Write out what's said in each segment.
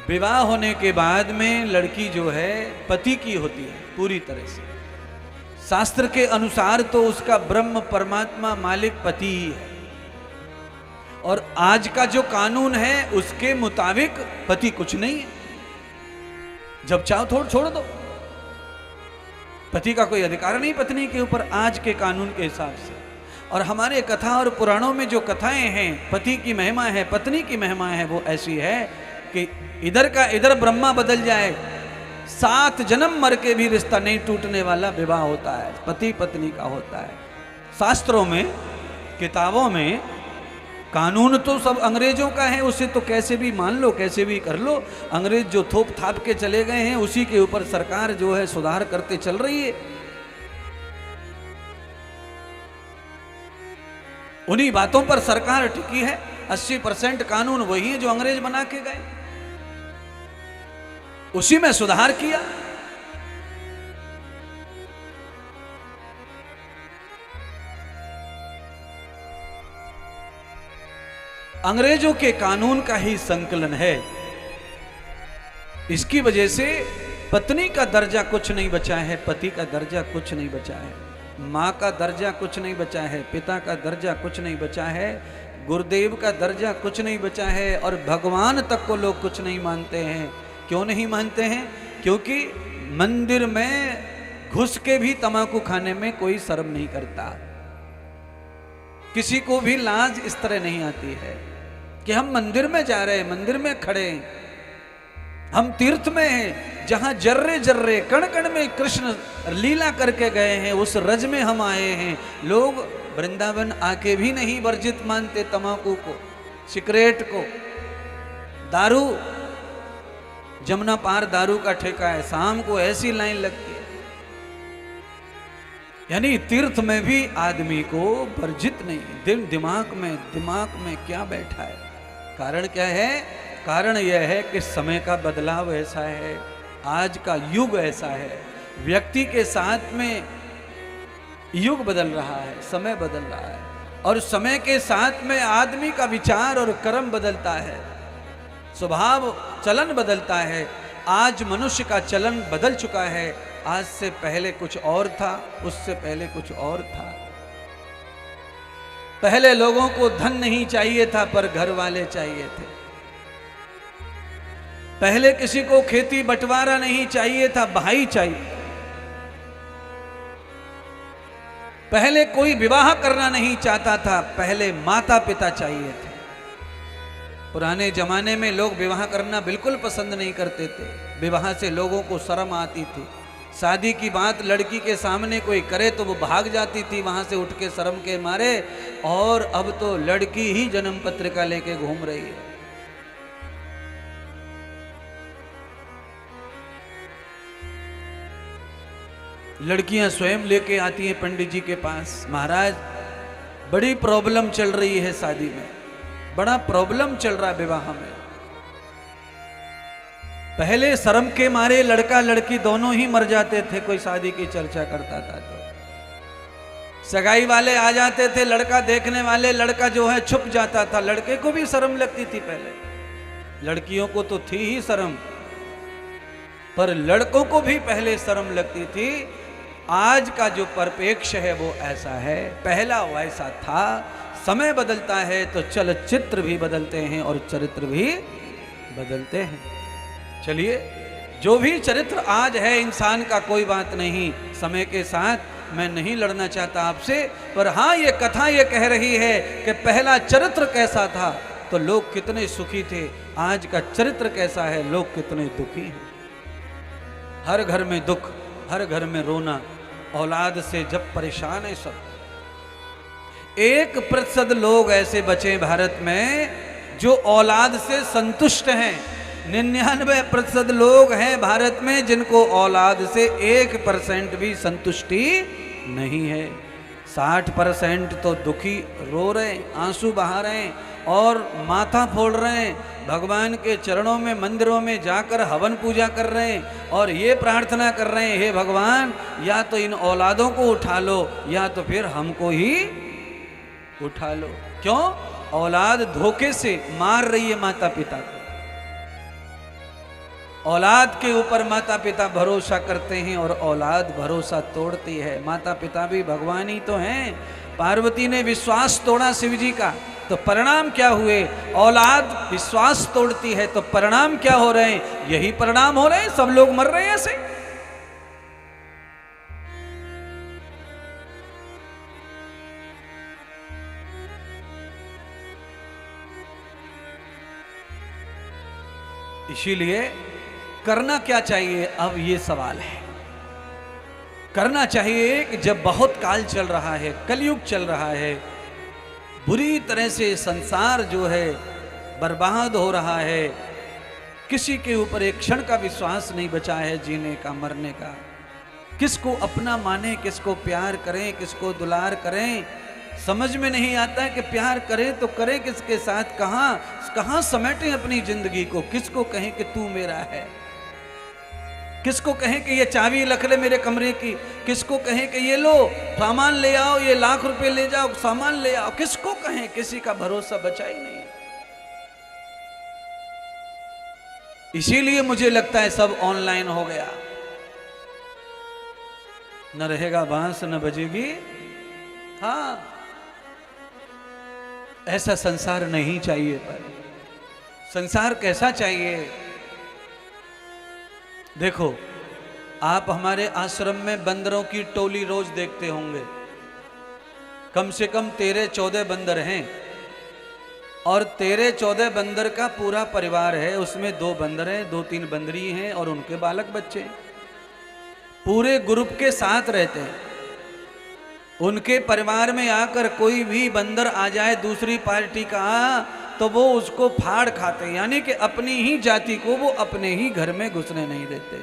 विवाह होने के बाद में लड़की जो है पति की होती है पूरी तरह से। शास्त्र के अनुसार तो उसका ब्रह्म परमात्मा मालिक पति ही है, और आज का जो कानून है उसके मुताबिक पति कुछ नहीं है। जब चाहो थोड़ छोड़ दो, पति का कोई अधिकार नहीं पत्नी के ऊपर आज के कानून के हिसाब से। और हमारे कथा और पुराणों में जो कथाएं हैं, पति की महिमा है, पत्नी की महिमा है, वो ऐसी है कि इधर का इधर ब्रह्मा बदल जाए, 7 जन्म मर के भी रिश्ता नहीं टूटने वाला विवाह होता है, पति पत्नी का होता है। शास्त्रों में, किताबों में कानून तो सब अंग्रेजों का है, उसे तो कैसे भी मान लो, कैसे भी कर लो। अंग्रेज जो थोप थाप के चले गए हैं उसी के ऊपर सरकार जो है सुधार करते चल रही है। उन्हीं बातों पर सरकार टिकी है। 80% कानून वही है जो अंग्रेज बना के गए, उसी में सुधार किया। अंग्रेजों के कानून का ही संकलन है। इसकी वजह से पत्नी का दर्जा कुछ नहीं बचा है, पति का दर्जा कुछ नहीं बचा है, माँ का दर्जा कुछ नहीं बचा है, पिता का दर्जा कुछ नहीं बचा है, गुरुदेव का दर्जा कुछ नहीं बचा है, और भगवान तक को लोग कुछ नहीं मानते हैं। क्यों नहीं मानते हैं? क्योंकि मंदिर में घुस के भी तम्बाकू खाने में कोई शर्म नहीं करता। किसी को भी लाज इस तरह नहीं आती है कि हम मंदिर में जा रहे हैं, मंदिर में खड़े हैं, हम तीर्थ में हैं, जहां जर्रे जर्रे कण कण में कृष्ण लीला करके गए हैं, उस रज में हम आए हैं। लोग वृंदावन आके भी नहीं वर्जित मानते तम्बाकू को, सिगरेट को, दारू, जमुना पार दारू का ठेका है, शाम को ऐसी लाइन लगती है। यानी तीर्थ में भी आदमी को वर्जित नहीं। दिमाग में क्या बैठा है? कारण क्या है? कारण यह है कि समय का बदलाव ऐसा है, आज का युग ऐसा है, व्यक्ति के साथ में युग बदल रहा है, समय बदल रहा है, और समय के साथ में आदमी का विचार और कर्म बदलता है, स्वभाव चलन बदलता है। आज मनुष्य का चलन बदल चुका है। आज से पहले कुछ और था, उससे पहले कुछ और था। पहले लोगों को धन नहीं चाहिए था पर घर वाले चाहिए थे। पहले किसी को खेती बंटवारा नहीं चाहिए था, भाई चाहिए। पहले कोई विवाह करना नहीं चाहता था, पहले माता पिता चाहिए थे। पुराने जमाने में लोग विवाह करना बिल्कुल पसंद नहीं करते थे। विवाह से लोगों को शर्म आती थी। शादी की बात लड़की के सामने कोई करे तो वो भाग जाती थी वहां से उठ के शर्म के मारे। और अब तो लड़की ही जन्म पत्रिका लेके घूम रही है। लड़कियां स्वयं लेके आती हैं पंडित जी के पास, महाराज बड़ी प्रॉब्लम चल रही है शादी में, बड़ा प्रॉब्लम चल रहा है विवाह में। पहले शर्म के मारे लड़का लड़की दोनों ही मर जाते थे, कोई शादी की चर्चा करता था तो सगाई वाले आ जाते थे, लड़का देखने वाले, लड़का जो है छुप जाता था। लड़के को भी शर्म लगती थी पहले, लड़कियों को तो थी ही शर्म, पर लड़कों को भी पहले शर्म लगती थी। आज का जो परिप्रेक्ष्य है वो ऐसा है, पहला वैसा था। समय बदलता है तो चलचित्र भी बदलते हैं और चरित्र भी बदलते हैं। चलिए, जो भी चरित्र आज है इंसान का, कोई बात नहीं, समय के साथ मैं नहीं लड़ना चाहता आपसे, पर हाँ ये कथा ये कह रही है कि पहला चरित्र कैसा था तो लोग कितने सुखी थे, आज का चरित्र कैसा है, लोग कितने दुखी हैं। हर घर में दुख, हर घर में रोना, औलाद से जब परेशान है सब। 1% लोग ऐसे बचे भारत में जो औलाद से संतुष्ट हैं। 99% लोग हैं भारत में जिनको औलाद से 1% भी संतुष्टि नहीं है। 60% तो दुखी रो रहे हैं, आंसू बहा रहे हैं और माथा फोड़ रहे हैं, भगवान के चरणों में मंदिरों में जाकर हवन पूजा कर रहे हैं और ये प्रार्थना कर रहे हैं, हे भगवान या तो इन औलादों को उठा लो या तो फिर हमको ही उठा लो। क्यों? औलाद धोखे से मार रही है माता पिता को। औलाद के ऊपर माता पिता भरोसा करते हैं और औलाद भरोसा तोड़ती है। माता पिता भी भगवान ही तो हैं। पार्वती ने विश्वास तोड़ा शिव जी का, तो परिणाम क्या हुए? औलाद विश्वास तोड़ती है तो परिणाम क्या हो रहे हैं? यही परिणाम हो रहे हैं, सब लोग मर रहे हैं ऐसे। इसीलिए करना क्या चाहिए? अब ये सवाल है। करना चाहिए कि जब बहुत काल चल रहा है, कलयुग चल रहा है, बुरी तरह से संसार जो है बर्बाद हो रहा है, किसी के ऊपर एक क्षण का विश्वास नहीं बचा है जीने का, मरने का। किसको अपना माने, किसको प्यार करें, किसको दुलार करें, समझ में नहीं आता है कि प्यार करें तो करें किसके साथ, कहां समेटें अपनी जिंदगी को। किसको कहें कि तू मेरा है, किसको कहें कि ये चाबी रख ले मेरे कमरे की, किसको कहें कि ये लो सामान ले आओ, ये लाख रुपए ले जाओ सामान ले आओ, किसको कहें? किसी का भरोसा बचा ही नहीं। इसीलिए मुझे लगता है सब ऑनलाइन हो गया। न रहेगा बांस न बजेगी। हाँ, ऐसा संसार नहीं चाहिए। पर संसार कैसा चाहिए? देखो, आप हमारे आश्रम में बंदरों की टोली रोज देखते होंगे। कम से कम 13-14 बंदर हैं और 13-14 बंदर का पूरा परिवार है। उसमें 2 बंदर हैं, 2-3 बंदरी हैं और उनके बालक बच्चे। पूरे ग्रुप के साथ रहते हैं। उनके परिवार में आकर कोई भी बंदर आ जाए दूसरी पार्टी का, तो वो उसको फाड़ खाते, यानी कि अपनी ही जाति को वो अपने ही घर में घुसने नहीं देते।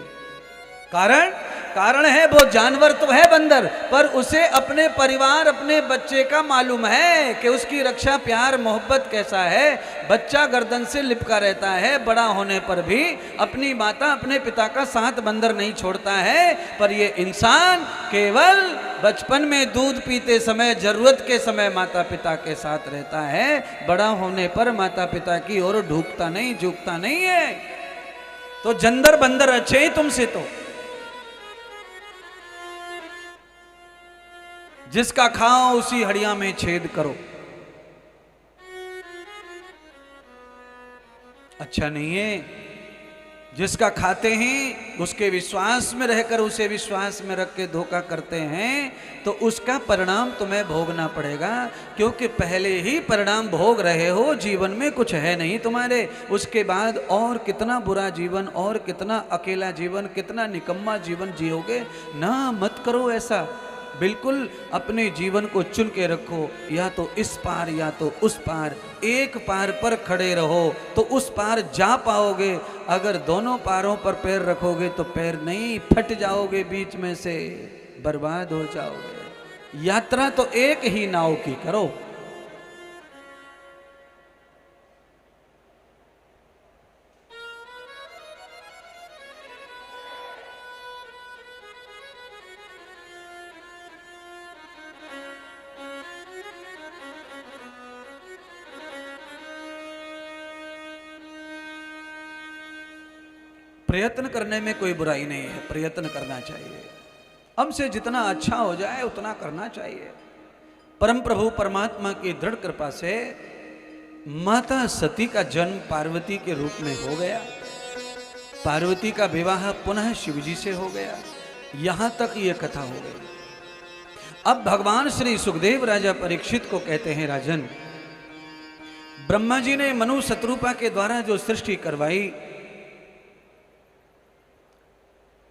कारण है वो जानवर तो है बंदर, पर उसे अपने परिवार अपने बच्चे का मालूम है कि उसकी रक्षा प्यार मोहब्बत कैसा है। बच्चा गर्दन से लिपका रहता है, बड़ा होने पर भी अपनी माता अपने पिता का साथ बंदर नहीं छोड़ता है। पर ये इंसान केवल बचपन में दूध पीते समय, जरूरत के समय माता पिता के साथ रहता है, बड़ा होने पर माता पिता की ओर ढूकता नहीं, झुकता नहीं है। तो जंदर बंदर अच्छे ही तुमसे। तो जिसका खाओ उसी हड़िया में छेद करो, अच्छा नहीं है। जिसका खाते हैं उसके विश्वास में रहकर, उसे विश्वास में रख के धोखा करते हैं, तो उसका परिणाम तुम्हें भोगना पड़ेगा। क्योंकि पहले ही परिणाम भोग रहे हो, जीवन में कुछ है नहीं तुम्हारे। उसके बाद और कितना बुरा जीवन, और कितना अकेला जीवन, कितना निकम्मा जीवन जियोगे। ना, मत करो ऐसा। बिल्कुल अपने जीवन को चुन के रखो, या तो इस पार या तो उस पार। एक पार पर खड़े रहो तो उस पार जा पाओगे। अगर दोनों पारों पर पैर रखोगे तो पैर नहीं, फट जाओगे बीच में से, बर्बाद हो जाओगे। यात्रा तो एक ही नाव की करो। प्रयत्न करने में कोई बुराई नहीं है, प्रयत्न करना चाहिए। हमसे जितना अच्छा हो जाए उतना करना चाहिए। परम प्रभु परमात्मा की दृढ़ कृपा से माता सती का जन्म पार्वती के रूप में हो गया। पार्वती का विवाह पुनः शिव जी से हो गया। यहां तक ये कथा हो गई। अब भगवान श्री सुखदेव राजा परीक्षित को कहते हैं, राजन, ब्रह्मा जी ने मनु शत्रुपा के द्वारा जो सृष्टि करवाई,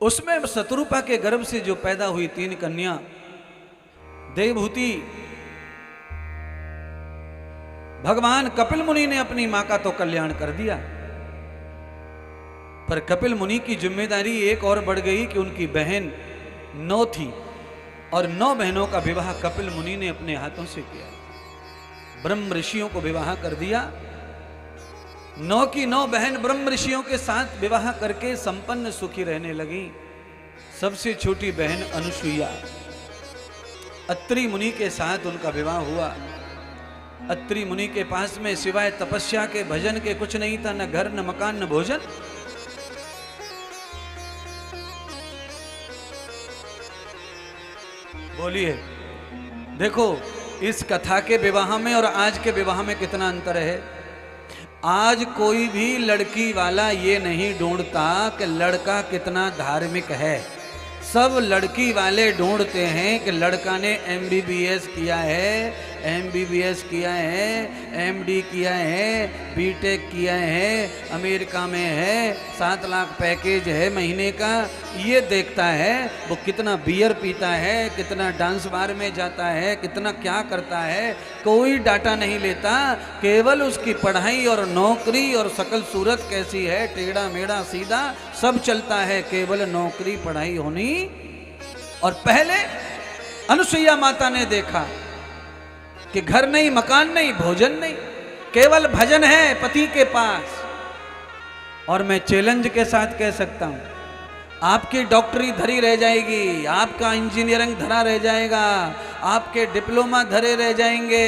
उसमें शत्रुपा के गर्भ से जो पैदा हुई 3 कन्या, देवहूति, भगवान कपिल मुनि ने अपनी मां का तो कल्याण कर दिया, पर कपिल मुनि की जिम्मेदारी एक और बढ़ गई कि उनकी बहन 9 थी और 9 बहनों का विवाह कपिल मुनि ने अपने हाथों से किया। ब्रह्म ऋषियों को विवाह कर दिया। 9 की 9 बहन ब्रह्म ऋषियों के साथ विवाह करके संपन्न सुखी रहने लगी। सबसे छोटी बहन अनुसुईया, अत्रि मुनि के साथ उनका विवाह हुआ। अत्रि मुनि के पास में सिवाय तपस्या के, भजन के कुछ नहीं था, न घर न मकान न भोजन। बोलिए। देखो इस कथा के विवाह में और आज के विवाह में कितना अंतर है। आज कोई भी लड़की वाला ये नहीं ढूंढता कि लड़का कितना धार्मिक है। सब लड़की वाले ढूंढते हैं कि लड़का ने MBBS किया है, MBBS किया है, MD किया है, BTech किया है, अमेरिका में है, 7 लाख पैकेज है महीने का। ये देखता है वो कितना बियर पीता है, कितना डांस बार में जाता है, कितना क्या करता है। कोई डाटा नहीं लेता, केवल उसकी पढ़ाई और नौकरी और शकल सूरत कैसी है, टेढ़ा मेढ़ा सीधा सब चलता है, केवल नौकरी पढ़ाई होनी। और पहले अनुसुईया माता ने देखा कि घर नहीं, मकान नहीं, भोजन नहीं, केवल भजन है पति के पास। और मैं चैलेंज के साथ कह सकता हूं, आपकी डॉक्टरी धरी रह जाएगी, आपका इंजीनियरिंग धरा रह जाएगा, आपके डिप्लोमा धरे रह जाएंगे,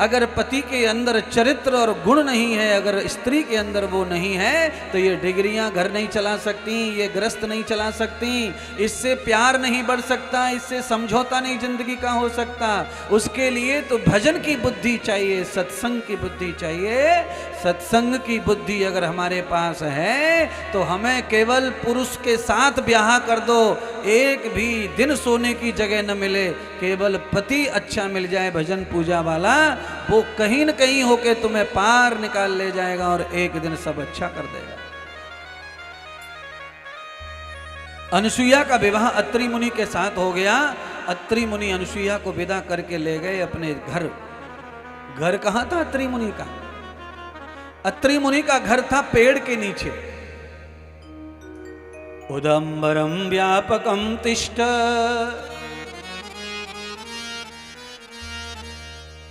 अगर पति के अंदर चरित्र और गुण नहीं है, अगर स्त्री के अंदर वो नहीं है, तो ये डिग्रियां घर नहीं चला सकती, ये ग्रस्त नहीं चला सकती, इससे प्यार नहीं बढ़ सकता, इससे समझौता नहीं जिंदगी का हो सकता। उसके लिए तो भजन की बुद्धि चाहिए, सत्संग की बुद्धि चाहिए। सत्संग की बुद्धि अगर हमारे पास है तो हमें केवल पुरुष के साथ ब्याह कर दो, एक भी दिन सोने की जगह न मिले, केवल पति अच्छा मिल जाए भजन पूजा वाला, वो कहीं न कहीं होके तुम्हें पार निकाल ले जाएगा और एक दिन सब अच्छा कर देगा। अनुसुईया का विवाह अत्रि मुनि के साथ हो गया। अत्रि मुनि अनुसुईया को विदा करके ले गए अपने घर। घर कहां था अत्रि मुनि का? अत्रि मुनि का घर था पेड़ के नीचे। उदंबरम व्यापकम तिष्ठ,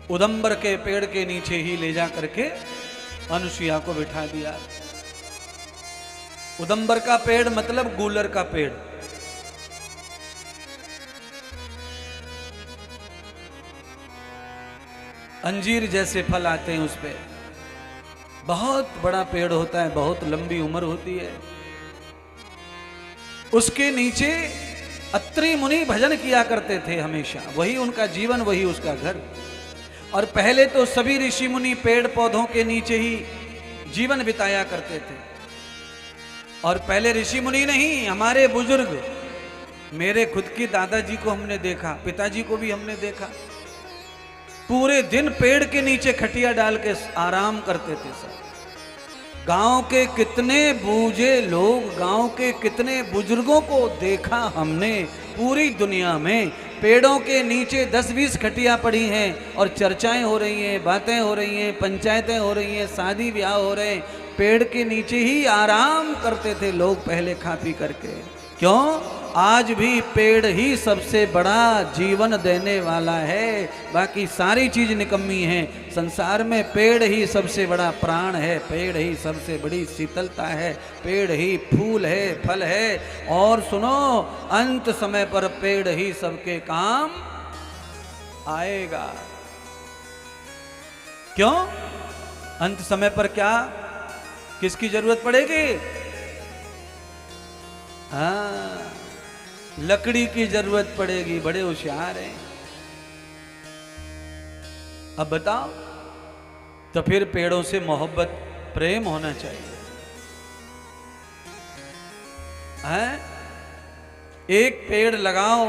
उदंबर के पेड़ के नीचे ही ले जा करके अनुसुईया को बिठा दिया। उदंबर का पेड़ मतलब गूलर का पेड़। अंजीर जैसे फल आते हैं उस पे, बहुत बड़ा पेड़ होता है, बहुत लंबी उम्र होती है। उसके नीचे अत्रि मुनि भजन किया करते थे हमेशा, वही उनका जीवन, वही उसका घर। और पहले तो सभी ऋषि मुनि पेड़ पौधों के नीचे ही जीवन बिताया करते थे। और पहले ऋषि मुनि नहीं, हमारे बुजुर्ग, मेरे खुद की दादाजी को हमने देखा, पिताजी को भी हमने देखा, पूरे दिन पेड़ के नीचे खटिया डाल के आराम करते थे सब। गांव के कितने बूझे लोग, गांव के कितने बुजुर्गों को देखा हमने पूरी दुनिया में, पेड़ों के नीचे 10-20 खटिया पड़ी हैं और चर्चाएं हो रही हैं, बातें हो रही हैं, पंचायतें हो रही हैं, शादी ब्याह हो रहे हैं, पेड़ के नीचे ही आराम करते थे लोग पहले खा पी करके। क्यों? आज भी पेड़ ही सबसे बड़ा जीवन देने वाला है, बाकी सारी चीज निकम्मी है। संसार में पेड़ ही सबसे बड़ा प्राण है, पेड़ ही सबसे बड़ी शीतलता है, पेड़ ही फूल है, फल है। और सुनो, अंत समय पर पेड़ ही सबके काम आएगा। क्यों? अंत समय पर क्या, किसकी जरूरत पड़ेगी? हाँ, लकड़ी की जरूरत पड़ेगी। बड़े होशियार हैं। अब बताओ, तो फिर पेड़ों से मोहब्बत, प्रेम होना चाहिए। हैं? एक पेड़ लगाओ,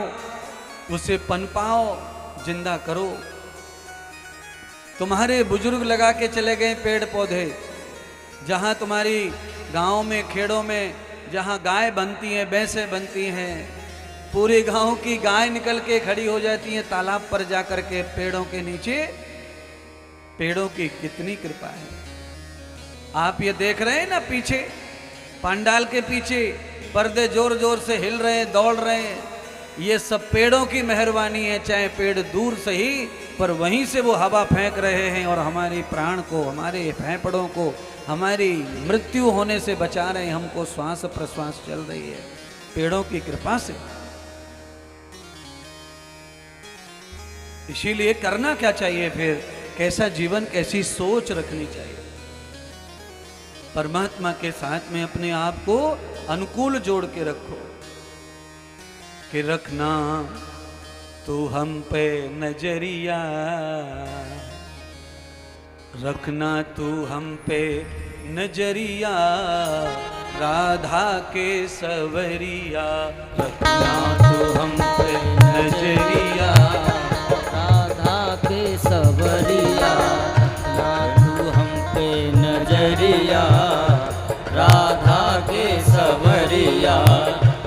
उसे पनपाओ, जिंदा करो। तुम्हारे बुजुर्ग लगा के चले गए पेड़ पौधे, जहां तुम्हारी गांव में, खेड़ों में जहां गाय बनती हैं, भैंसें बनती हैं, पूरे गांव की गाय निकल के खड़ी हो जाती हैं तालाब पर जाकर के पेड़ों के नीचे। पेड़ों की कितनी कृपा है। आप ये देख रहे हैं ना, पीछे पंडाल के पीछे पर्दे जोर जोर से हिल रहे हैं, दौड़ रहे हैं, ये सब पेड़ों की मेहरबानी है। चाहे पेड़ दूर से ही, पर वहीं से वो हवा फेंक रहे हैं और हमारी प्राण को, हमारे फेफड़ों को, हमारी मृत्यु होने से बचा रहे हैं, हमको श्वास प्रश्वास चल रही है पेड़ों की कृपा से। इसीलिए करना क्या चाहिए फिर? कैसा जीवन, कैसी सोच रखनी चाहिए? परमात्मा के साथ में अपने आप को अनुकूल जोड़ के रखो कि रखना तू हम पे नजरिया रखना, तू हम पे नजरिया राधा के सवरिया, रखना तू हम पे नजरिया राधा के सवरिया, रखना तू हम पे नजरिया राधा के सवरिया,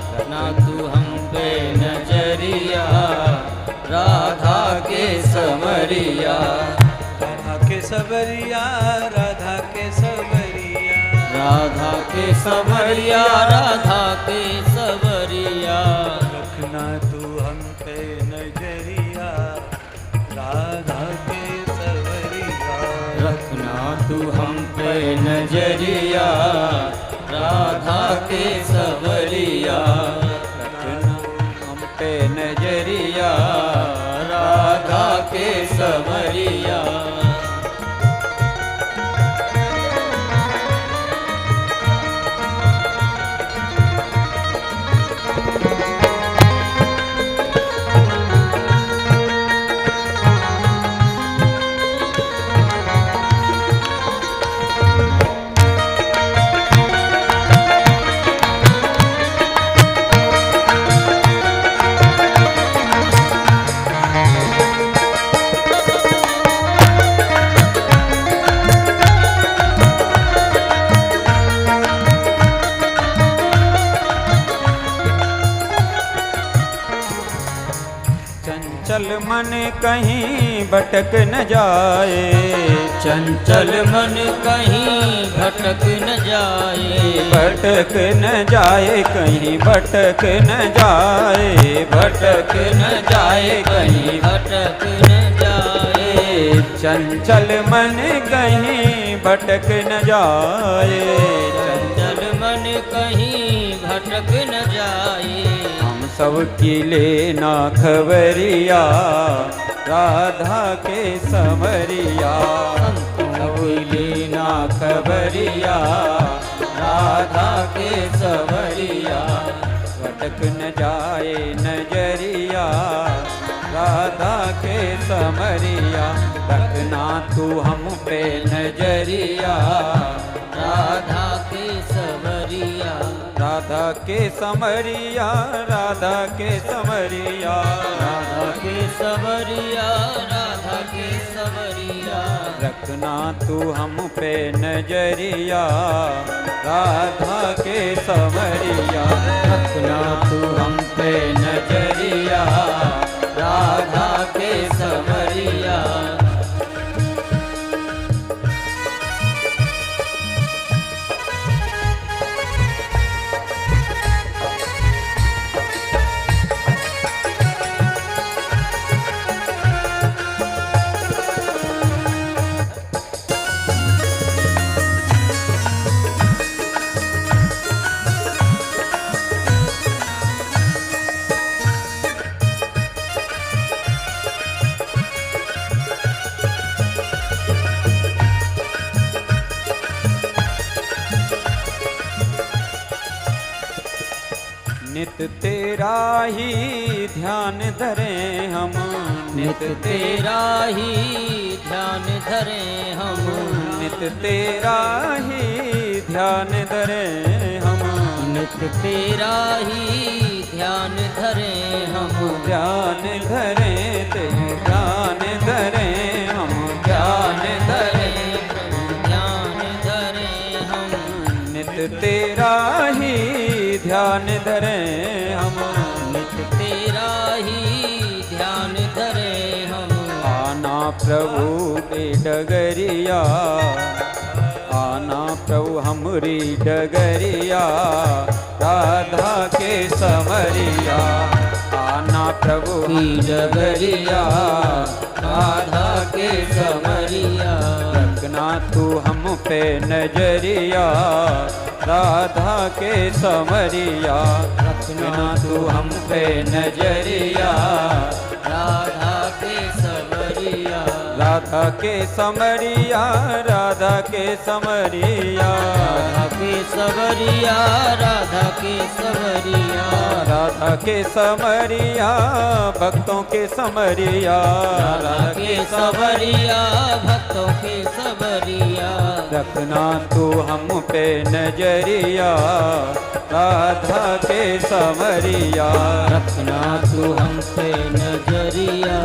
रखना तू हम पे नजरिया राधा के सवरिया, राधा के सवरिया, राधा के सवरिया, राधा के सवरिया, राधा के सवरिया, रखना तू हम पे नजरिया राधा के सवरिया, रखना तू हम पे नजरिया राधा के सवरिया, रखना हम पे नजरिया राधा के सवरिया। चंचल मन कहीं भटक न जाए, चंचल मन कहीं भटक न जाए, भटक न जाए कहीं भटक न जाए, भटक न जाए कहीं भटक न जाए, चंचल मन कहीं भटक न जाए, चंचल मन कहीं भटक न जाए, हम सब की लेना खबरिया राधा के समरिया, सब लेना खबरिया राधा के सवरिया, भटक न जाए नजरिया राधा के समरिया, रखना तू हम पे नजरिया राधा के सवरिया, राधा के समरिया, राधा के समरिया, राधा के सवरिया, राधा के सवरिया, रखना तू हम पे नजरिया राधा के समरिया, रखना तू हम पे नजरिया राधा के सवरिया। नित तेरा ही ध्यान धरे हम, नित तेरा ही ध्यान धरे हम, नित तेरा ही ध्यान धरे हम, नित तेरा ही ध्यान धरे हम, ध्यान धरे ते ध्यान धरे हम, ध्यान धरे ध्यान धरे हम, नित तेरा ही ध्यान धरे हम, नित तेरा ही ध्यान धरे हम, आना प्रभु के डगरिया, आना प्रभु हमरी डगरिया राधा के समरिया, आना प्रभु की डगरिया राधा के समरिया, रखना तू हम पे नजरिया राधा के समरिया, रखना तू हम पे नजरिया राधा के सवरिया, राधा के समरिया, राधा के समरिया, राधा के सवरिया, राधा के सवरिया, राधा के समरिया, भक्तों के समरिया, राधा के सवरिया, भक्तों के सवरिया। रखना तू हम पे नजरिया, राधा के समरिया, रखना तू हम पे नजरिया,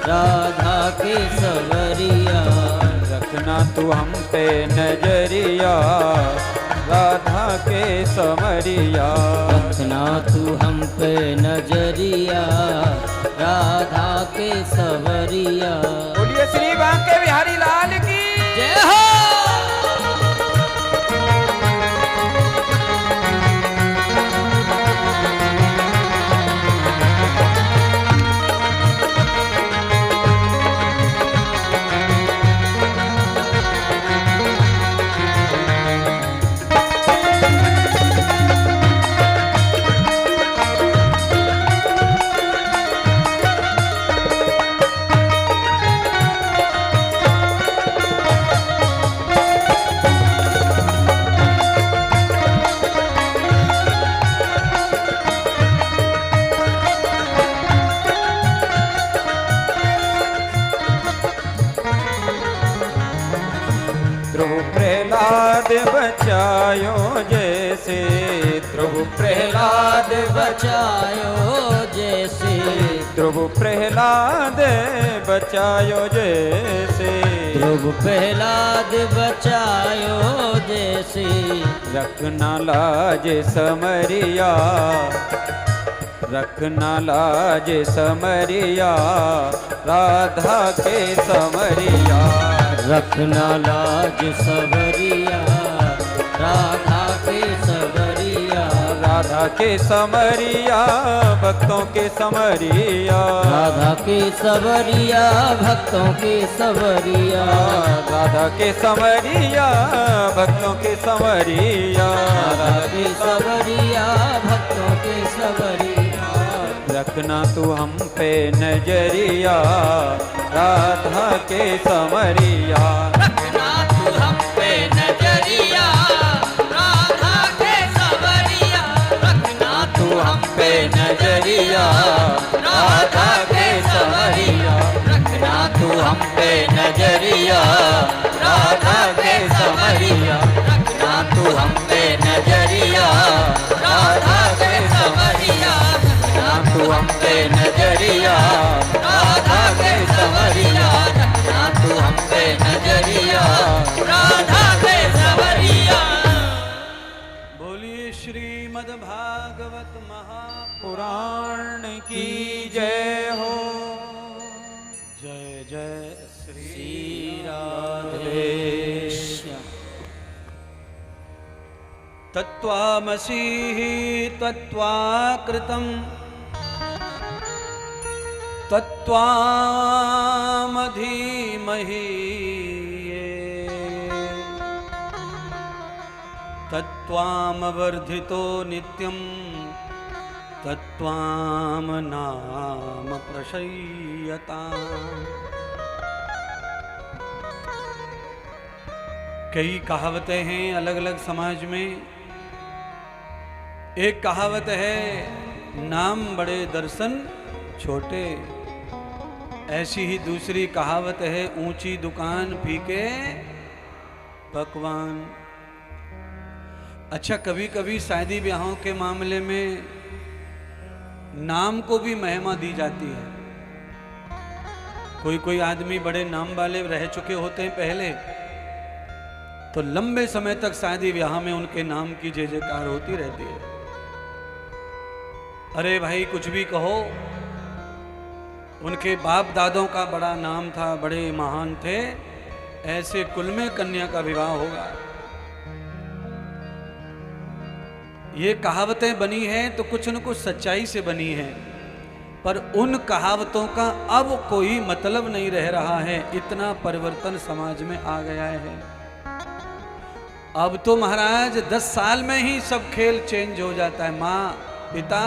राधा के सवरिया। रखना तू हम पे नजरिया, राधा के समरिया, रखना तू हम पे नजरिया, राधा के सवरिया। बोलिए श्री बांके बिहारी लाल की जय हो। ध्रुव प्रहलाद बचायो जैसे, ध्रुव प्रहलाद बचायो जैसे, ध्रुव प्रहलाद बचायो जैसे, ध्रुव प्रहलाद बचायो जैसे। रखना लाज समरिया, रखना लाज समरिया, राधा के समरिया, रखना लाज सवरिया, राधा के सवरिया, राधा के समरिया, भक्तों के समरिया, राधा के सवरिया, भक्तों के सवरिया, राधा के समरिया, भक्तों के समरिया, राधा के सवरिया, भक्तों के सवरिया। रखना तू हम पे नजरिया, राधा के समरिया, रखना तू हम पे नजरिया, राधा के सवरिया, रखना तू हम पे नजरिया, राधा के समरिया, रखना तू हम पे नजरिया, राधा के समरिया, रखना तू हम पे नजरिया, राधा के समरिया, तू हम पे नजरिया, राधा के समरिया, तू हम पे नजरिया, राधा के सवरिया। बोलिए श्रीमद् भागवत महापुराण पुराण की जय हो। जय जय श्री राधे। तत्त्वामसि तत्त्वाकृतं तत्त्वामधीमहि तत्त्वामवर्धितो नित्यं तत्त्वाम नाम प्रशय्यताम्। कई कहावतें हैं अलग अलग समाज में। एक कहावत है नाम बड़े दर्शन छोटे, ऐसी ही दूसरी कहावत है ऊंची दुकान फीके पकवान। अच्छा, कभी कभी शादी ब्याहों के मामले में नाम को भी महिमा दी जाती है। कोई कोई आदमी बड़े नाम वाले रह चुके होते हैं पहले, तो लंबे समय तक शादी ब्याह में उनके नाम की जय जयकार होती रहती है। अरे भाई कुछ भी कहो, उनके बाप दादों का बड़ा नाम था, बड़े महान थे, ऐसे कुल में कन्या का विवाह होगा। ये कहावतें बनी हैं तो कुछ न कुछ सच्चाई से बनी हैं, पर उन कहावतों का अब कोई मतलब नहीं रह रहा है। इतना परिवर्तन समाज में आ गया है। अब तो महाराज 10 साल में ही सब खेल चेंज हो जाता है, माँ पिता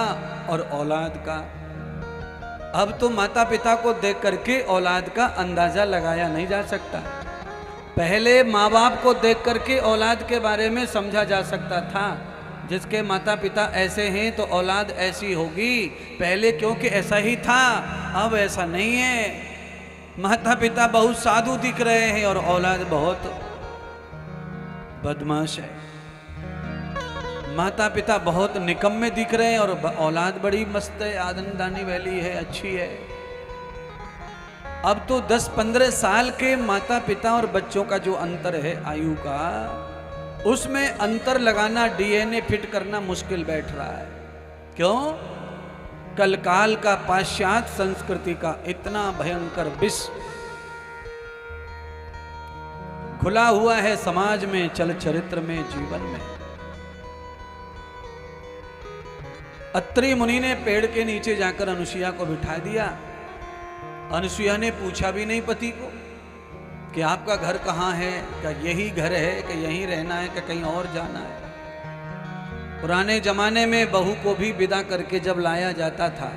और औलाद का। अब तो माता पिता को देख करके औलाद का अंदाजा लगाया नहीं जा सकता। पहले माँ बाप को देख करके औलाद के बारे में समझा जा सकता था। जिसके माता पिता ऐसे हैं तो औलाद ऐसी होगी, पहले क्योंकि ऐसा ही था, अब ऐसा नहीं है। माता पिता बहुत साधु दिख रहे हैं और औलाद बहुत बदमाश है। माता पिता बहुत निकम्मे दिख रहे हैं और औलाद बड़ी मस्त है, आदमदानी वाली है, अच्छी है। अब तो 10-15 साल के माता पिता और बच्चों का जो अंतर है आयु का, उसमें अंतर लगाना, डीएनए फिट करना मुश्किल बैठ रहा है। क्यों? कल काल का पाश्चात्य संस्कृति का इतना भयंकर विष खुला हुआ है समाज में, चल चरित्र में, जीवन में। अत्रि मुनि ने पेड़ के नीचे जाकर अनुसुईया को बिठा दिया। अनुसुईया ने पूछा भी नहीं पति को कि आपका घर कहाँ है, क्या यही घर है, कि यहीं रहना है, कि कहीं और जाना है। पुराने जमाने में बहू को भी विदा करके जब लाया जाता था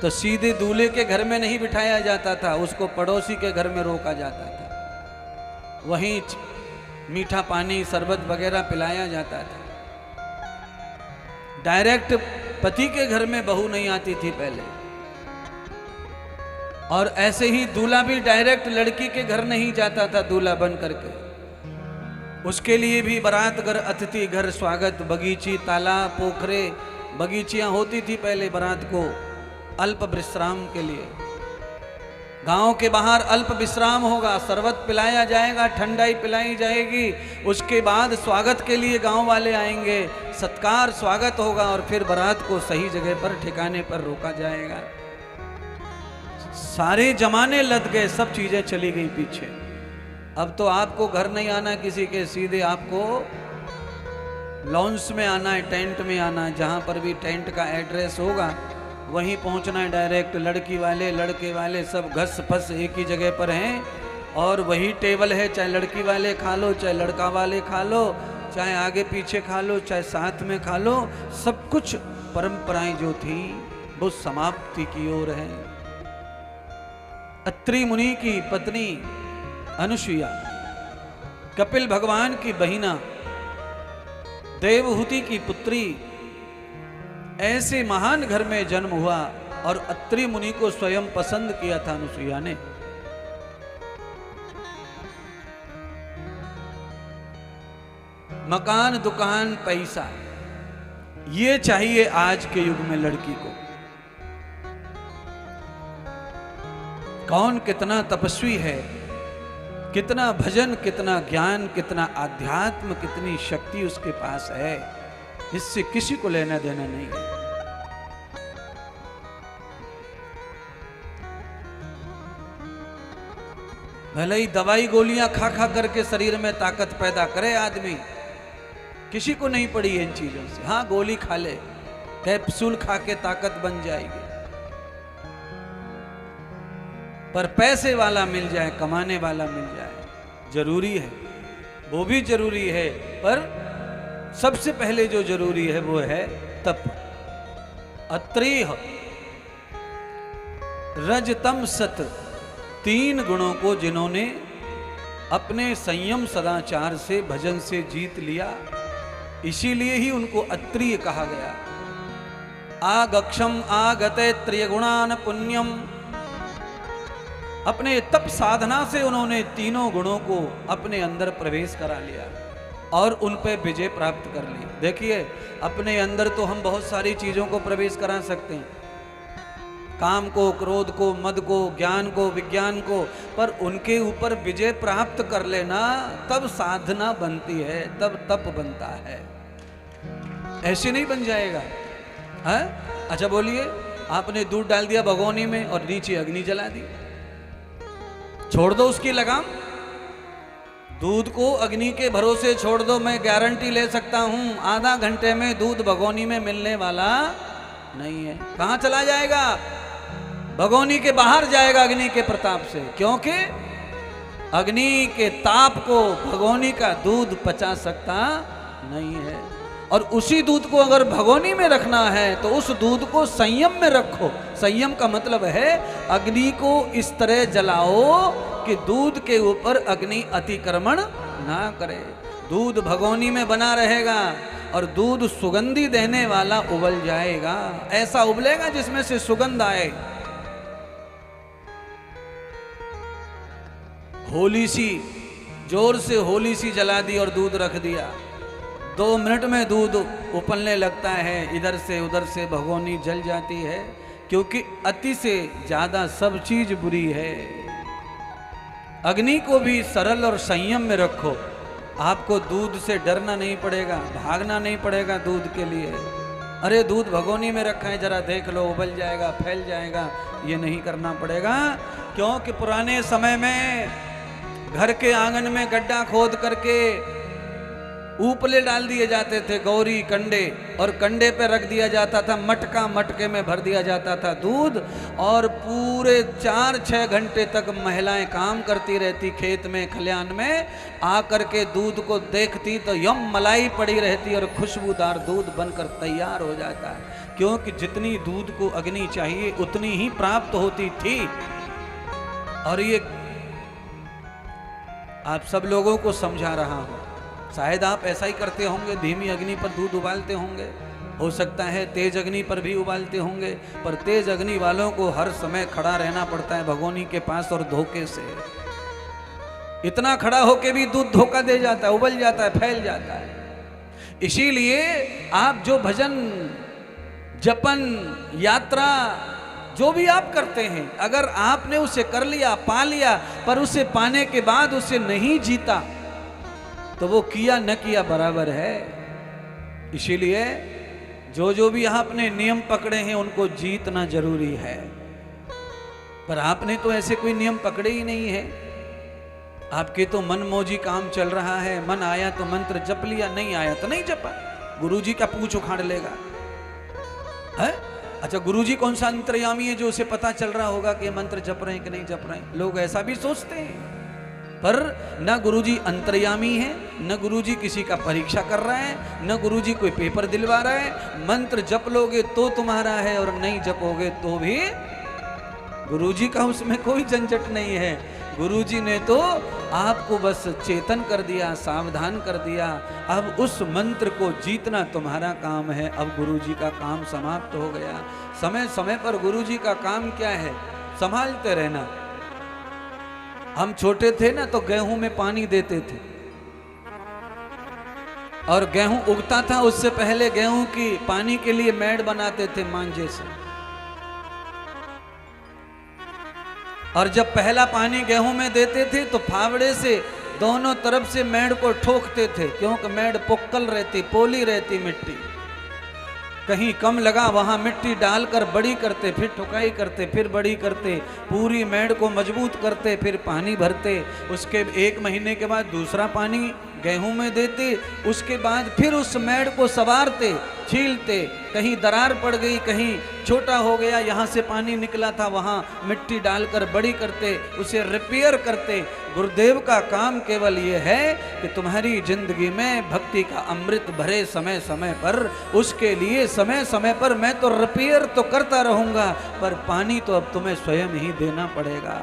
तो सीधे दूल्हे के घर में नहीं बिठाया जाता था, उसको पड़ोसी के घर में रोका जाता था। वहीं मीठा पानी, शरबत वगैरह पिलाया जाता था। डायरेक्ट पति के घर में बहू नहीं आती थी पहले। और ऐसे ही दूल्हा भी डायरेक्ट लड़की के घर नहीं जाता था दूल्हा बन करके। उसके लिए भी बारात घर, अतिथि घर, स्वागत, बगीची, तालाब, पोखरे, बगीचियां होती थी पहले बारात को अल्प विश्राम के लिए। गांव के बाहर अल्प विश्राम होगा, शरबत पिलाया जाएगा, ठंडाई पिलाई जाएगी। उसके बाद स्वागत के लिए गांव वाले आएंगे, सत्कार स्वागत होगा और फिर बारात को सही जगह पर, ठिकाने पर रोका जाएगा। सारे जमाने लद गए, सब चीजें चली गई पीछे। अब तो आपको घर नहीं आना किसी के, सीधे आपको लॉन्च में आना है, टेंट में आना है। जहां पर भी टेंट का एड्रेस होगा वहीं पहुंचना है डायरेक्ट। लड़की वाले लड़के वाले सब घस फस एक ही जगह पर हैं और वही टेबल है। चाहे लड़की वाले खा लो, चाहे लड़का वाले खा लो, चाहे आगे पीछे खा लो, चाहे साथ में खा लो। सब कुछ परंपराएं जो थी वो समाप्ति की ओर है। अत्रि मुनि की पत्नी अनुसुईया कपिल भगवान की बहिना, देवहूति की पुत्री, ऐसे महान घर में जन्म हुआ और अत्रि मुनि को स्वयं पसंद किया था अनुसुईया ने। मकान, दुकान, पैसा, ये चाहिए आज के युग में लड़की को। कौन कितना तपस्वी है, कितना भजन, कितना ज्ञान, कितना आध्यात्म, कितनी शक्ति उसके पास है, इससे किसी को लेना देना नहीं है। भले ही दवाई गोलियां खा खा करके शरीर में ताकत पैदा करे आदमी, किसी को नहीं पड़ी इन चीजों से। हाँ, गोली खा ले, कैप्सूल खा के ताकत बन जाएगी, पर पैसे वाला मिल जाए, कमाने वाला मिल जाए, जरूरी है, वो भी जरूरी है। पर सबसे पहले जो जरूरी है वो है तप। अत्रिह रज तम सत, 3 गुणों को जिन्होंने अपने संयम सदाचार से, भजन से जीत लिया, इसीलिए ही उनको अत्रिय कहा गया। आगक्षम आगते त्रिगुणान पुण्यम, अपने तप साधना से उन्होंने 3 गुणों को अपने अंदर प्रवेश करा लिया और उन पे विजय प्राप्त कर ली। देखिए, अपने अंदर तो हम बहुत सारी चीजों को प्रवेश करा सकते हैं, काम को, क्रोध को, मद को, ज्ञान को, विज्ञान को, पर उनके ऊपर विजय प्राप्त कर लेना तब साधना बनती है, तब तप बनता है। ऐसे नहीं बन जाएगा। है? अच्छा बोलिए, आपने दूध डाल दिया भगोनी में और नीचे अग्नि जला दी, छोड़ दो उसकी लगाम, दूध को अग्नि के भरोसे छोड़ दो। मैं गारंटी ले सकता हूं, आधा घंटे में दूध भगोनी में मिलने वाला नहीं है। कहां चला जाएगा? भगोनी के बाहर जाएगा अग्नि के प्रताप से, क्योंकि अग्नि के ताप को भगोनी का दूध पचा सकता नहीं है। और उसी दूध को अगर भगोनी में रखना है तो उस दूध को संयम में रखो। संयम का मतलब है अग्नि को इस तरह जलाओ कि दूध के ऊपर अग्नि अतिक्रमण ना करे। दूध भगोनी में बना रहेगा और दूध सुगंधी देने वाला उबल जाएगा, ऐसा उबलेगा जिसमें से सुगंध आए। होली सी, जोर से होली सी जला दी और दूध रख दिया, 2 मिनट में दूध उबलने लगता है, इधर से उधर से भगोनी जल जाती है, क्योंकि अति से ज्यादा सब चीज बुरी है। अग्नि को भी सरल और संयम में रखो, आपको दूध से डरना नहीं पड़ेगा, भागना नहीं पड़ेगा दूध के लिए। अरे दूध भगोनी में रखा है, जरा देख लो, उबल जाएगा, फैल जाएगा, ये नहीं करना पड़ेगा। क्योंकि पुराने समय में घर के आंगन में गड्ढा खोद करके ऊपले डाल दिए जाते थे, गौरी कंडे, और कंडे पे रख दिया जाता था मटका, मटके में भर दिया जाता था दूध, और पूरे 4-6 घंटे तक महिलाएं काम करती रहती खेत में, खलियान में, आकर के दूध को देखती तो यम मलाई पड़ी रहती और खुशबूदार दूध बनकर तैयार हो जाता है। क्योंकि जितनी दूध को अग्नि चाहिए उतनी ही प्राप्त होती थी। और ये आप सब लोगों को समझा रहा हूं, शायद आप ऐसा ही करते होंगे, धीमी अग्नि पर दूध उबालते होंगे, हो सकता है तेज अग्नि पर भी उबालते होंगे, पर तेज अग्नि वालों को हर समय खड़ा रहना पड़ता है भगोनी के पास और धोखे से। इतना खड़ा होके भी दूध धोखा दे जाता है, उबल जाता है, फैल जाता है। इसीलिए आप जो भजन, जपन, यात्रा जो भी आप करते हैं, अगर आपने उसे कर लिया, पा लिया, पर उसे पाने के बाद उसे नहीं जीता तो वो किया न किया बराबर है। इसीलिए जो भी आपने नियम पकड़े हैं उनको जीतना जरूरी है। पर आपने तो ऐसे कोई नियम पकड़े ही नहीं है। आपके तो मनमौजी काम चल रहा है, मन आया तो मंत्र जप लिया, नहीं आया तो नहीं जपा, गुरुजी का पूछ उखाड़ लेगा है? अच्छा, गुरुजी कौन सा अंतर्यामी है जो उसे पता चल रहा होगा कि मंत्र जप रहे हैं कि नहीं जप रहे हैं? लोग ऐसा भी सोचते हैं। पर न गुरुजी अंतर्यामी है, न गुरुजी किसी का परीक्षा कर रहा है, न गुरुजी कोई पेपर दिलवा रहा है। मंत्र जप लोगे तो तुम्हारा है और नहीं जपोगे तो भी गुरुजी का उसमें कोई झंझट नहीं है। गुरुजी ने तो आपको बस चेतन कर दिया, सावधान कर दिया। अब उस मंत्र को जीतना तुम्हारा काम है। अब गुरुजी का काम समाप्त हो गया। समय समय पर गुरुजी का काम क्या है? संभालते रहना। हम छोटे थे ना तो गेहूं में पानी देते थे, और गेहूं उगता था उससे पहले गेहूं की पानी के लिए मेड़ बनाते थे मांझे से, और जब पहला पानी गेहूं में देते थे तो फावड़े से दोनों तरफ से मेड़ को ठोकते थे, क्योंकि मेड़ पोक्कल रहती, पोली रहती मिट्टी। कहीं कम लगा वहां मिट्टी डालकर बड़ी करते, फिर ठुकाई करते, फिर बड़ी करते, पूरी मेड़ को मजबूत करते, फिर पानी भरते। उसके 1 महीने के बाद दूसरा पानी गेहूं में देते, उसके बाद फिर उस मेड़ को सवारते, छीलते। कहीं दरार पड़ गई, कहीं छोटा हो गया, यहाँ से पानी निकला था, वहाँ मिट्टी डालकर बड़ी करते, उसे रिपेयर करते। गुरुदेव का काम केवल ये है कि तुम्हारी जिंदगी में भक्ति का अमृत भरे समय समय पर। उसके लिए समय समय पर मैं तो रिपेयर तो करता रहूंगा, पर पानी तो अब तुम्हें स्वयं ही देना पड़ेगा।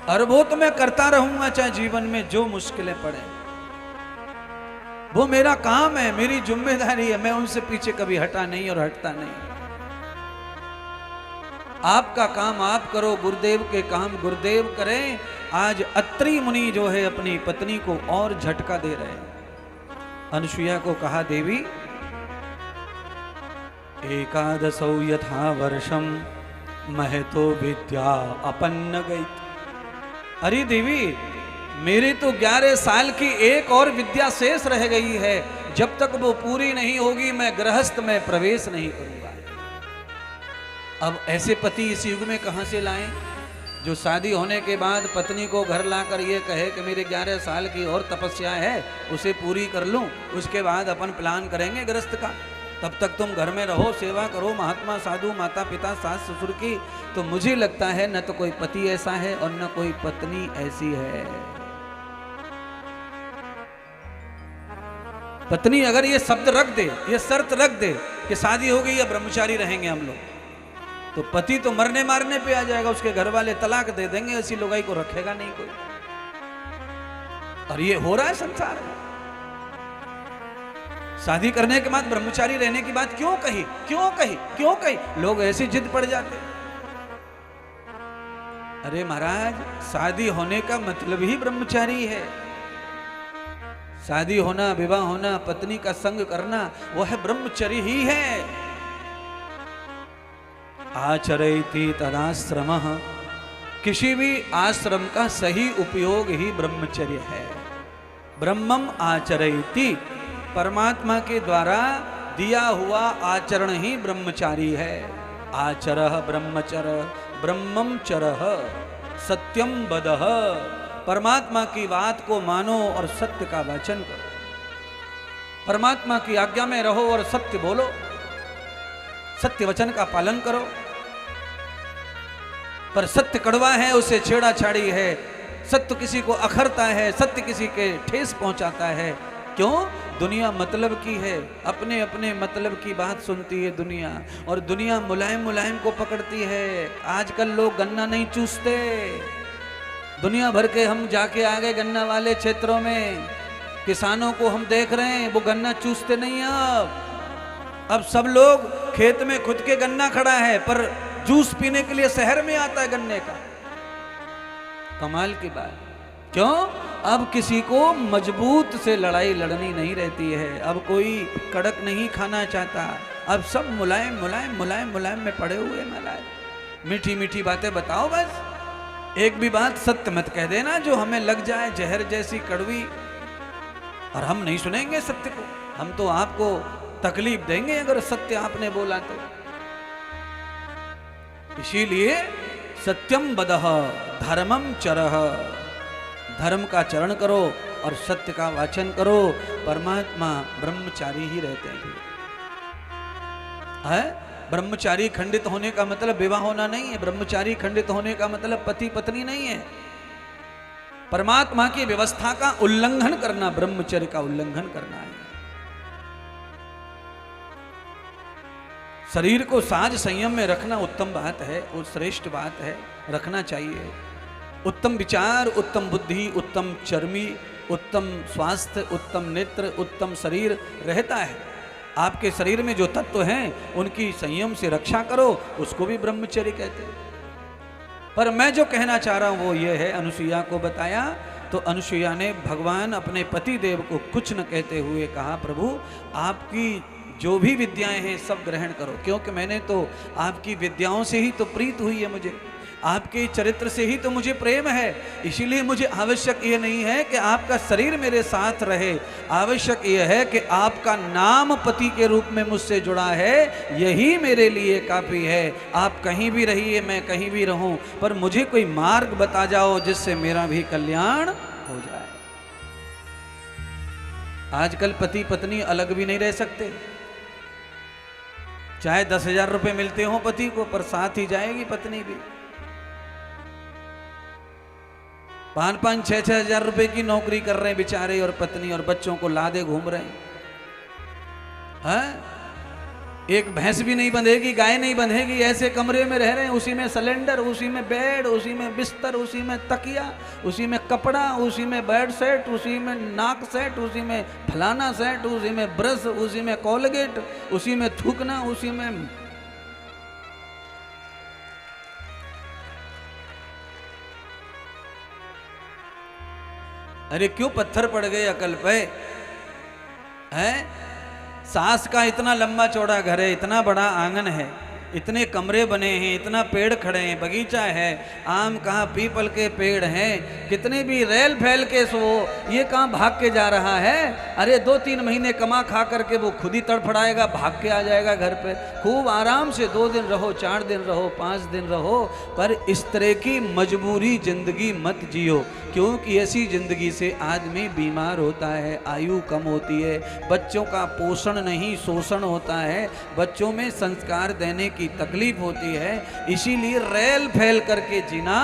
और वो तो मैं करता रहूंगा, चाहे जीवन में जो मुश्किलें पड़े। वो मेरा काम है, मेरी जिम्मेदारी है, मैं उनसे पीछे कभी हटा नहीं और हटता नहीं। आपका काम आप करो, गुरुदेव के काम गुरुदेव करें। आज अत्रि मुनि जो है अपनी पत्नी को और झटका दे रहे हैं। अनुसुईया को कहा, देवी एकादशौ यथा वर्षम महतो विद्या अपन्न गई। अरे देवी, मेरी तो 11 साल की एक और विद्या शेष रह गई है, जब तक वो पूरी नहीं होगी मैं गृहस्थ में प्रवेश नहीं करूंगा। अब ऐसे पति इस युग में कहां से लाएं, जो शादी होने के बाद पत्नी को घर लाकर ये कहे कि मेरे 11 साल की और तपस्या है, उसे पूरी कर लूं, उसके बाद अपन प्लान करेंगे गृहस्थ का। तब तक तुम घर में रहो, सेवा करो महात्मा साधु माता पिता सास ससुर की। तो मुझे लगता है न तो कोई पति ऐसा है और न कोई पत्नी ऐसी है। पत्नी अगर ये शब्द रख दे, ये शर्त रख दे कि शादी हो गई या ब्रह्मचारी रहेंगे हम लोग, तो पति तो मरने मारने पे आ जाएगा, उसके घर वाले तलाक दे देंगे, ऐसी लुगाई को रखेगा नहीं कोई। और ये हो रहा है संसार में। शादी करने के बाद ब्रह्मचारी रहने की बात क्यों कही, क्यों कही, क्यों कही? लोग ऐसी जिद पड़ जाते। अरे महाराज, शादी होने का मतलब ही ब्रह्मचारी है। शादी होना, विवाह होना, पत्नी का संग करना, वह ब्रह्मचर्य ही है। आचरयति तदाश्रमः, किसी भी आश्रम का सही उपयोग ही ब्रह्मचर्य है। ब्रह्मम आचरयति, परमात्मा के द्वारा दिया हुआ आचरण ही ब्रह्मचारी है। आचरः ब्रह्मचर्य ब्रह्मम चरः सत्यम वदः, परमात्मा की बात को मानो और सत्य का वचन करो। परमात्मा की आज्ञा में रहो और सत्य बोलो, सत्य वचन का पालन करो। पर सत्य कड़वा है, उसे छेड़ाछाड़ी है, सत्य किसी को अखरता है, सत्य किसी के ठेस पहुंचाता है। क्यों? दुनिया मतलब की है, अपने अपने मतलब की बात सुनती है दुनिया, और दुनिया मुलायम मुलायम को पकड़ती है। आजकल लोग गन्ना नहीं चूसते। दुनिया भर के हम जाके आ गए गन्ना वाले क्षेत्रों में, किसानों को हम देख रहे हैं, वो गन्ना चूसते नहीं। अब सब लोग खेत में खुद के गन्ना खड़ा है, पर जूस पीने के लिए शहर में आता है गन्ने का। कमाल की बात। क्यों? अब किसी को मजबूत से लड़ाई लड़नी नहीं रहती है, अब कोई कड़क नहीं खाना चाहता, अब सब मुलायम मुलायम मुलायम मुलायम में पड़े हुए। मुलायम मीठी मीठी बातें बताओ बस, एक भी बात सत्य मत कह देना जो हमें लग जाए जहर जैसी कड़वी, और हम नहीं सुनेंगे सत्य को। हम तो आपको तकलीफ देंगे अगर सत्य आपने बोला तो। इसीलिए सत्यम वदः धर्मम चरः, धर्म का चरण करो और सत्य का वाचन करो। परमात्मा ब्रह्मचारी ही रहते हैं। है? ब्रह्मचारी खंडित होने का मतलब विवाह होना नहीं है। ब्रह्मचारी खंडित होने का मतलब पति पत्नी नहीं है। परमात्मा की व्यवस्था का उल्लंघन करना, ब्रह्मचर्य का उल्लंघन करना है। शरीर को साज संयम में रखना उत्तम बात है, वो श्रेष्ठ बात है, रखना चाहिए। उत्तम विचार, उत्तम बुद्धि, उत्तम चर्मी, उत्तम स्वास्थ्य, उत्तम नेत्र, उत्तम शरीर रहता है। आपके शरीर में जो तत्व हैं उनकी संयम से रक्षा करो, उसको भी ब्रह्मचर्य कहते हैं। पर मैं जो कहना चाह रहा हूं वो ये है, अनुसुईया को बताया तो अनुसुईया ने भगवान अपने पति देव को कुछ न कहते हुए कहा, प्रभु आपकी जो भी विद्याएं हैं सब ग्रहण करो, क्योंकि मैंने तो आपकी विद्याओं से ही तो प्रीत हुई है, मुझे आपके चरित्र से ही तो मुझे प्रेम है। इसीलिए मुझे आवश्यक ये नहीं है कि आपका शरीर मेरे साथ रहे, आवश्यक ये है कि आपका नाम पति के रूप में मुझसे जुड़ा है, यही मेरे लिए काफ़ी है। आप कहीं भी रहिए, मैं कहीं भी रहूं, पर मुझे कोई मार्ग बता जाओ जिससे मेरा भी कल्याण हो जाए। आजकल पति पत्नी अलग भी नहीं रह सकते, चाहे 10,000 रुपये मिलते हो पति को, पर साथ ही जाएगी पत्नी भी। 5-5, 6-6 हजार रुपए की नौकरी कर रहे हैं बेचारे, और पत्नी और बच्चों को लादे घूम रहे हैं। एक भैंस भी नहीं बंधेगी, गाय नहीं बंधेगी, ऐसे कमरे में रह रहे हैं, उसी में सिलेंडर, उसी में बेड, उसी में बिस्तर, उसी में तकिया, उसी में कपड़ा, उसी में बेड सेट, उसी में नाक सेट, उसी में फलाना सेट, उसी में ब्रश, उसी में कोलगेट, उसी में थूकना, उसी में। अरे क्यों पत्थर पड़ गए अकल पे? है? सास का इतना लंबा चौड़ा घर है, इतना बड़ा आंगन है, इतने कमरे बने हैं, इतना पेड़ खड़े हैं, बगीचा है, आम कहाँ पीपल के पेड़ हैं, कितने भी रेल फैल के सो, ये कहाँ भाग के जा रहा है? अरे 2-3 महीने कमा खा करके वो खुद ही तड़फड़ाएगा, भाग के आ जाएगा घर पे। खूब आराम से 2 दिन रहो, 4 दिन रहो, 5 दिन रहो, पर इस तरह की मजबूरी जिंदगी मत जियो, क्योंकि ऐसी जिंदगी से आदमी बीमार होता है, आयु कम होती है, बच्चों का पोषण नहीं शोषण होता है, बच्चों में संस्कार देने की तकलीफ होती है। इसीलिए रेल फैल करके जीना